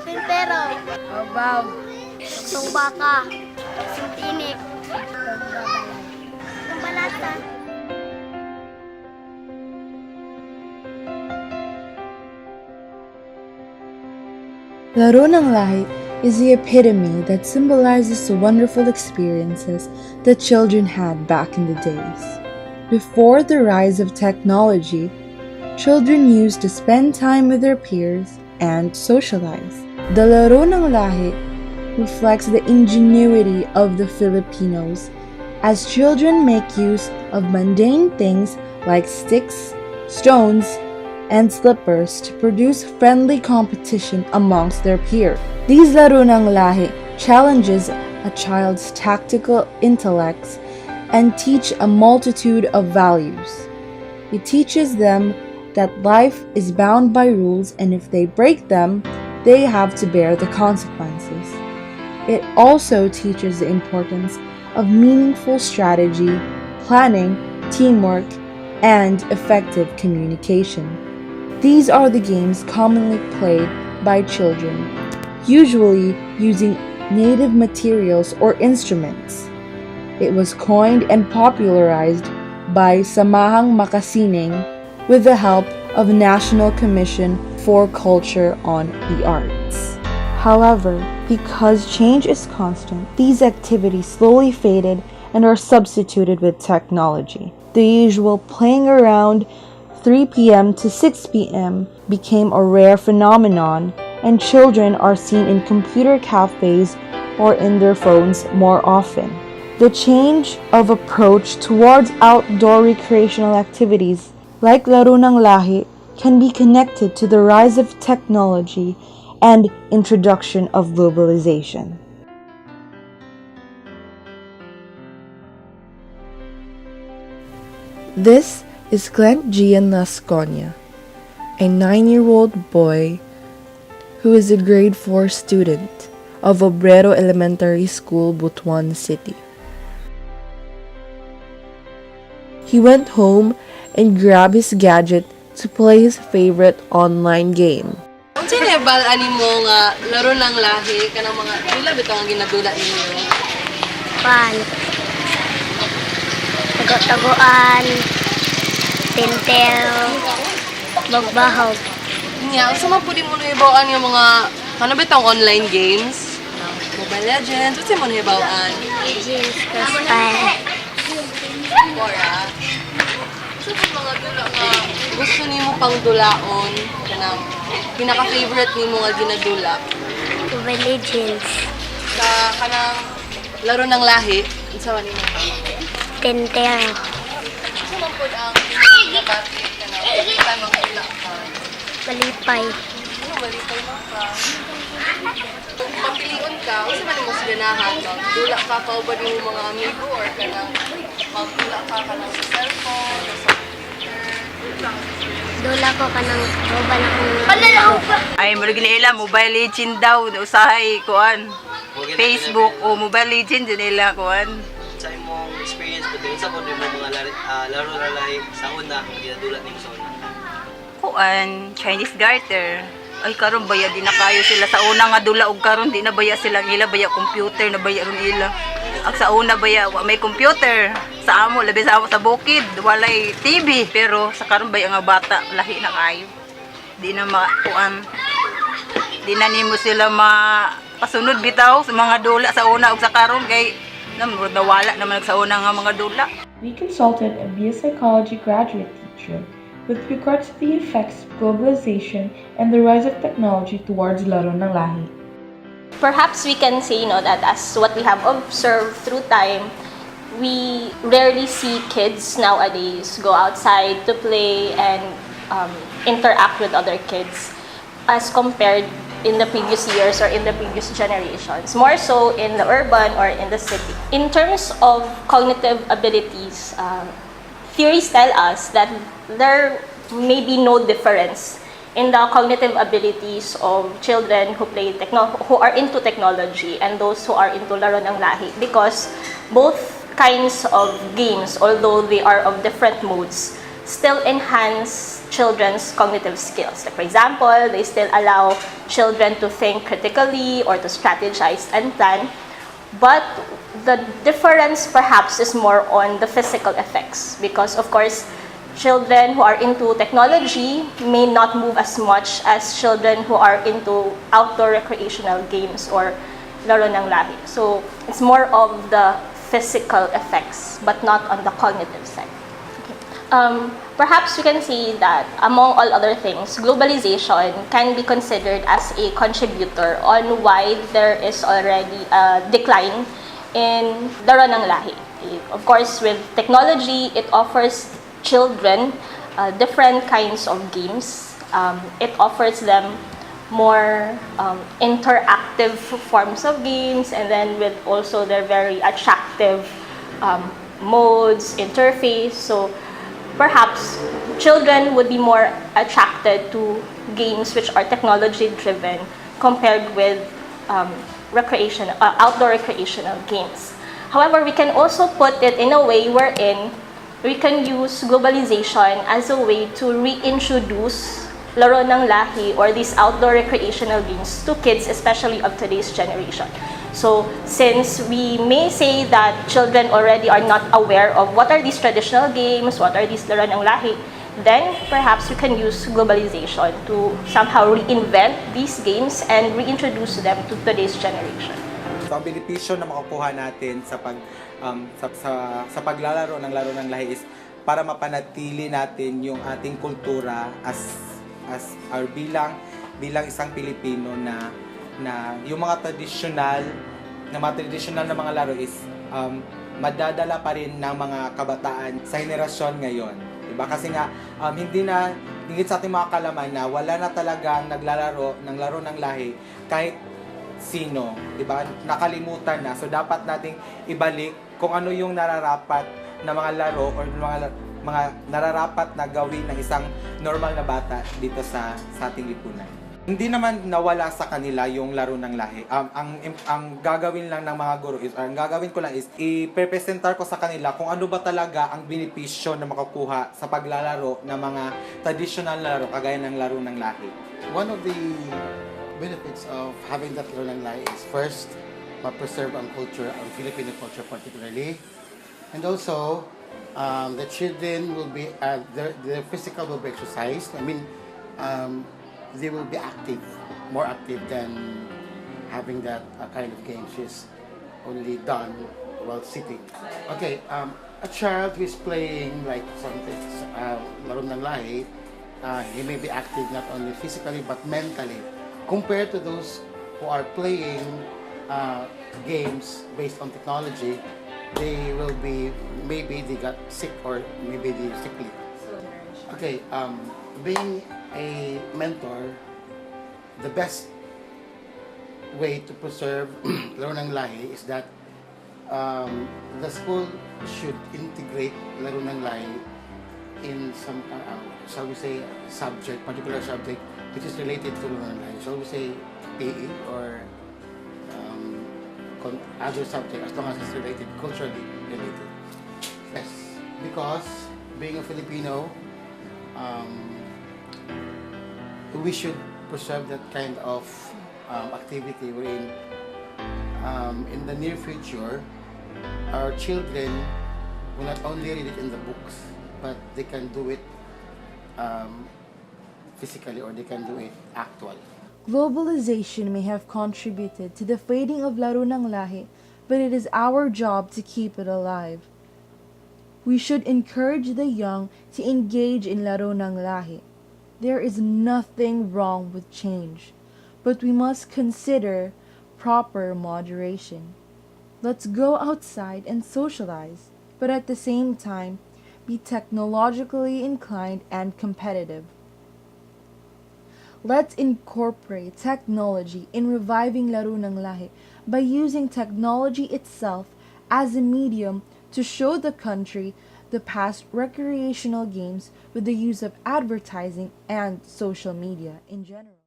Karpintero. Babaw. Tuksong baka. Tuksong tinik. Tuksong balata. Laro ng Lahi is the epitome that symbolizes the wonderful experiences that children had back in the days. Before the rise of technology, children used to spend time with their peers and socialize. The Laro ng Lahi reflects the ingenuity of the Filipinos as children make use of mundane things like sticks, stones, and slippers to produce friendly competition amongst their peers. These Laro ng Lahi challenges a child's tactical intellects and teach a multitude of values. It teaches them that life is bound by rules, and if they break them, they have to bear the consequences. It also teaches the importance of meaningful strategy, planning, teamwork, and effective communication. These are the games commonly played by children, usually using native materials or instruments. It was coined and popularized by Samahang Makasining with the help of National Commission for Culture on the Arts. However, because change is constant, these activities slowly faded and are substituted with technology. The usual playing around 3 p.m. to 6 p.m. became a rare phenomenon, and children are seen in computer cafes or in their phones more often. The change of approach towards outdoor recreational activities like Laro ng Lahi can be connected to the rise of technology and introduction of globalization. This is Glenn Gian Lasconia, a 9-year-old boy who is a grade 4 student of Obrero Elementary School, Butuan City. He went home and grabbed his gadget to play his favorite online game. Ang sinebal mo nga laro ng lahi kanang mga pila bitaw ang ginadula ninyo? Pan. Tago-taguan. Tintero. Magbahog. Nya, unsa man pud mo nahibawaan yung mga ano bitaw online games? Mobile Legends, unsa mo nahibawaan? Jeans. Kaspa. Mora. So kung mga dula nga gusto nimo pang dulaon kanang pinaka-favorite nimo nga ginadula Mobile Legends. sa kanang laro ng lahi, unsa man nimo? Tintero. Unsa man pud ang nabati kanang sa mga dula ka? Malipay. Ano malipay man ka? Kung papilion ka, unsa man nimo ganahan magdula ka kaubad nimo mga amigo or kanang magdula ka kanang sa cellphone o sa Dula ko kanang mobile akong Ay, mula ginila, Mobile Legend daw, usahay, kuan. Facebook o Mobile Legend, yun nila, kuan. Sa imong experience po din, sa po din mga laro na lahi sa una, ginadula nimo sa una. Kuan, Chinese garter. Ay, karon baya, di na kayo sila. Sa una nga dula, og karon di na baya sila. Ila baya computer, na baya ron ila. Ang sa una baya, may computer. Sa amo, labi sa amo sa bukid, walay TV. Pero sa karon baya nga bata, lahi na kayo. Di na kuan. Di na nimo sila pasunod bitaw sa mga dula sa una ug sa karon kay nawala naman sa una nga mga dula. We consulted a BA Psychology graduate teacher with regard to the effects of globalization and the rise of technology towards Laro ng Lahi. Perhaps we can say, that as what we have observed through time, we rarely see kids nowadays go outside to play and interact with other kids as compared in the previous years or in the previous generations, more so in the urban or in the city. In terms of cognitive abilities, theories tell us that there may be no difference in the cognitive abilities of children who are into technology and those who are into laro ng lahi, because both kinds of games, although they are of different modes, still enhance children's cognitive skills. Like for example, they still allow children to think critically or to strategize and plan. But the difference perhaps is more on the physical effects because, of course, children who are into technology may not move as much as children who are into outdoor recreational games or laro ng lahi. So it's more of the physical effects but not on the cognitive side. Perhaps we can see that among all other things, globalization can be considered as a contributor on why there is already a decline in laro ng lahi. Of course, with technology, it offers children different kinds of games. It offers them more interactive forms of games, and then with also their very attractive modes, interface. So perhaps children would be more attracted to games which are technology-driven compared with outdoor recreational games. However, we can also put it in a way wherein we can use globalization as a way to reintroduce laro ng lahi or these outdoor recreational games to kids, especially of today's generation. So since we may say that children already are not aware of what are these traditional games, what are these laro ng lahi, then perhaps we can use globalization to somehow reinvent these games and reintroduce them to today's generation. So ang benepisyo na makukuha natin sa paglalaro ng laro ng lahi is para mapanatili natin yung ating kultura as bilang isang Pilipino na yung mga traditional na mga laro is madadala pa rin ng mga kabataan sa henerasyon ngayon. Diba? Kasi nga hingit sa ating mga kalaman na wala na talagang naglalaro ng laro ng lahi kahit sino, diba? Nakalimutan na. So dapat nating ibalik kung ano yung nararapat na mga laro or mga nararapat na gawin ng isang normal na bata dito sa ating lipunan. Hindi naman nawala sa kanila yung laro ng lahi. Ang gagawin lang ng mga guro is, ang gagawin ko lang is i-presentar ko sa kanila kung ano ba talaga ang benepisyo na makukuha sa paglalaro ng mga traditional laro kagaya ng laro ng lahi. One of the benefits of having that laro ng lahi is first, ma-preserve ang culture, ang Filipino culture particularly. And also, the children will be, their physical will be exercised. I mean, they will be active, more active than having that kind of game which is only done while sitting. Okay, a child who is playing like something, laro ng lahi, he may be active not only physically but mentally. Compared to those who are playing games based on technology, they will be, maybe they got sick or maybe they're sickly. Okay, being a mentor, the best way to preserve laro ng lahi is that the school should integrate laro ng lahi in some, shall we say, particular subject which is related to laro ng lahi. Shall we say PE or other subject as long as it's related, culturally related. Yes, because being a Filipino, we should preserve that kind of activity wherein in the near future, our children will not only read it in the books, but they can do it physically or they can do it actually. Globalization may have contributed to the fading of laro ng lahi, but it is our job to keep it alive. We should encourage the young to engage in laro ng lahi. There is nothing wrong with change, but we must consider proper moderation. Let's go outside and socialize, but at the same time, be technologically inclined and competitive. Let's incorporate technology in reviving laro ng lahi by using technology itself as a medium to show the country the past recreational games with the use of advertising and social media in general.